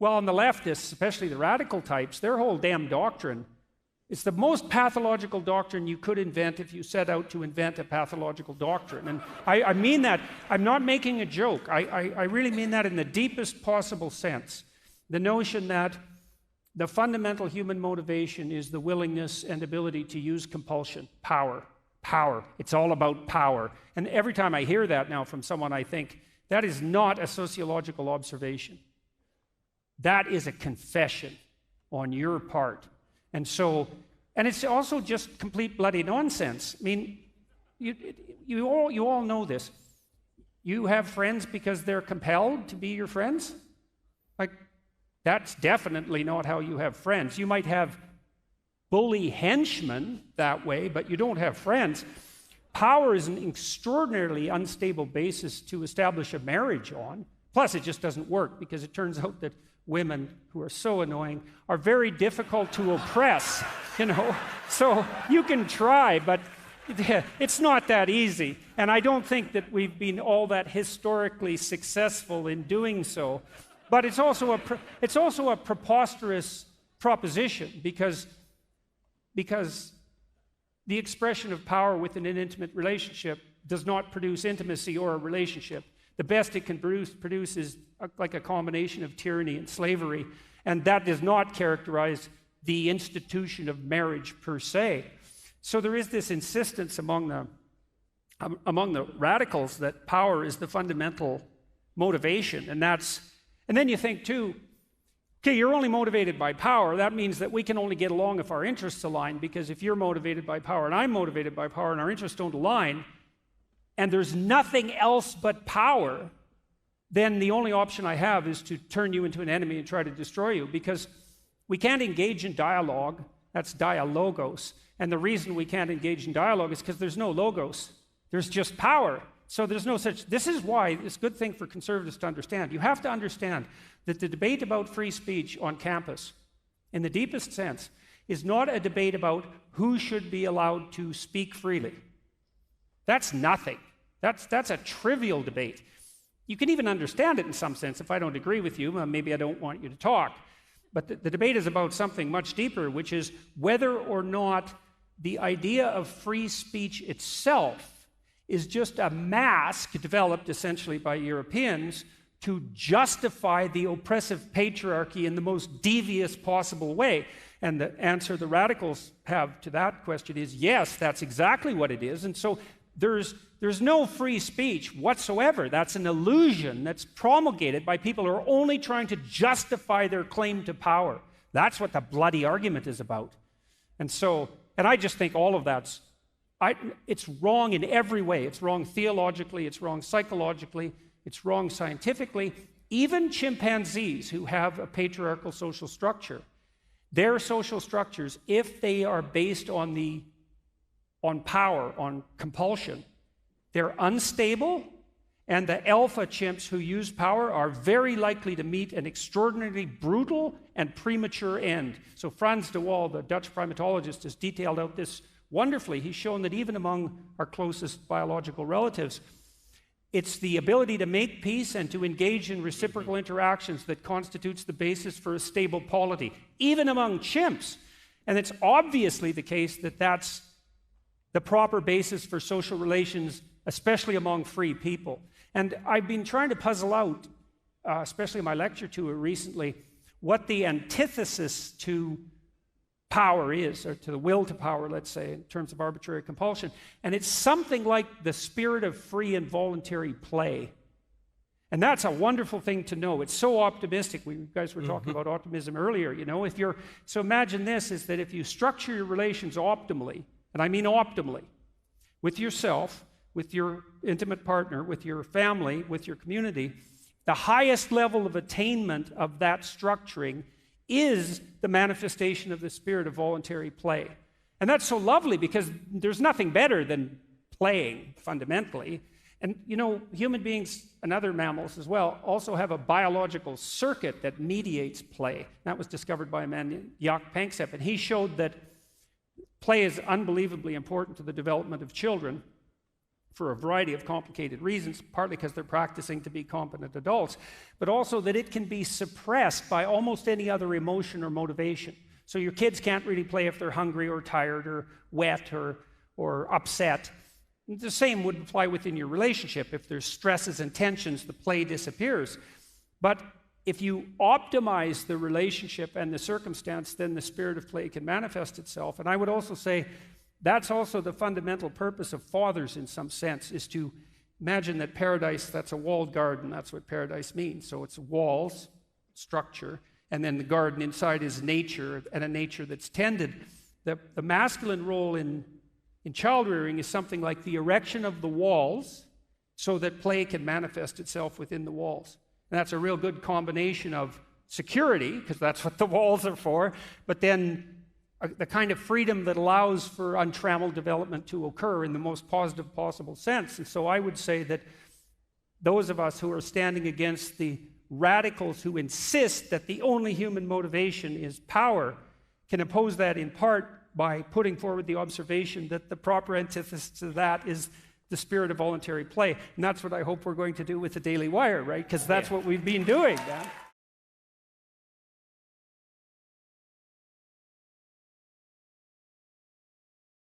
Well, on the leftists, especially the radical types, their whole damn doctrine, it's the most pathological doctrine you could invent if you set out to invent a pathological doctrine. And I mean that. I'm not making a joke. I really mean that in the deepest possible sense. The notion that the fundamental human motivation is the willingness and ability to use compulsion, power. Power. It's all about power. And every time I hear that now from someone, I think, that is not a sociological observation. That is a confession on your part. And it's also just complete bloody nonsense. I mean, you all know this. You have friends because they're compelled to be your friends? Like, that's definitely not how you have friends. You might have bully henchmen that way, but you don't have friends. Power is an extraordinarily unstable basis to establish a marriage on. Plus, it just doesn't work because it turns out that women who are so annoying are very difficult to oppress, you know. So you can try, but it's not that easy. And I don't think that we've been all that historically successful in doing so. But it's also a preposterous proposition because the expression of power within an intimate relationship does not produce intimacy or a relationship. The best it can produce is like a combination of tyranny and slavery, and that does not characterize the institution of marriage per se. So there is this insistence among the radicals that power is the fundamental motivation, and then you think too, okay, you're only motivated by power. That means that we can only get along if our interests align, because if you're motivated by power and I'm motivated by power and our interests don't align, and there's nothing else but power, then the only option I have is to turn you into an enemy and try to destroy you, because we can't engage in dialogue. That's dialogos. And the reason we can't engage in dialogue is because there's no logos. There's just power. So there's no such... This is why it's a good thing for conservatives to understand. You have to understand that the debate about free speech on campus, in the deepest sense, is not a debate about who should be allowed to speak freely. That's nothing. That's a trivial debate. You can even understand it in some sense. If I don't agree with you, maybe I don't want you to talk. But the debate is about something much deeper, which is whether or not the idea of free speech itself is just a mask developed essentially by Europeans to justify the oppressive patriarchy in the most devious possible way. And the answer the radicals have to that question is yes, that's exactly what it is. And so there's no free speech whatsoever. That's an illusion that's promulgated by people who are only trying to justify their claim to power. That's what the bloody argument is about. And I just think all of it's wrong in every way. It's wrong theologically, it's wrong psychologically, it's wrong scientifically. Even chimpanzees who have a patriarchal social structure, their social structures, if they are based on power, on compulsion, they're unstable, and the alpha chimps who use power are very likely to meet an extraordinarily brutal and premature end. So Frans de Waal, the Dutch primatologist, has detailed out this wonderfully. He's shown that even among our closest biological relatives, it's the ability to make peace and to engage in reciprocal interactions that constitutes the basis for a stable polity, even among chimps. And it's obviously the case that that's the proper basis for social relations, especially among free people. And I've been trying to puzzle out, especially in my lecture tour recently, what the antithesis to power is, or to the will to power, let's say, in terms of arbitrary compulsion. And it's something like the spirit of free and voluntary play. And that's a wonderful thing to know. It's so optimistic. You guys were talking about optimism earlier, you know. So imagine this, is that if you structure your relations optimally, and I mean optimally, with yourself, with your intimate partner, with your family, with your community, the highest level of attainment of that structuring is the manifestation of the spirit of voluntary play. And that's so lovely because there's nothing better than playing, fundamentally. And, you know, human beings and other mammals as well also have a biological circuit that mediates play. That was discovered by a man named Jaak Panksepp, and he showed that play is unbelievably important to the development of children. for a variety of complicated reasons, partly because they're practicing to be competent adults, but also that it can be suppressed by almost any other emotion or motivation. So your kids can't really play if they're hungry or tired or wet or upset. The same would apply within your relationship. If there's stresses and tensions, the play disappears. But if you optimize the relationship and the circumstance, then the spirit of play can manifest itself. And I would also say that's also the fundamental purpose of fathers in some sense, is to imagine that paradise, that's a walled garden. That's what paradise means. So it's walls, structure, and then the garden inside is nature, and a nature that's tended. The masculine role in child rearing is something like the erection of the walls so that play can manifest itself within the walls. And that's a real good combination of security, because that's what the walls are for, but then the kind of freedom that allows for untrammeled development to occur in the most positive possible sense. And so I would say that those of us who are standing against the radicals who insist that the only human motivation is power can oppose that in part by putting forward the observation that the proper antithesis to that is the spirit of voluntary play. And that's what I hope we're going to do with the Daily Wire, right? Because that's what we've been doing. Yeah?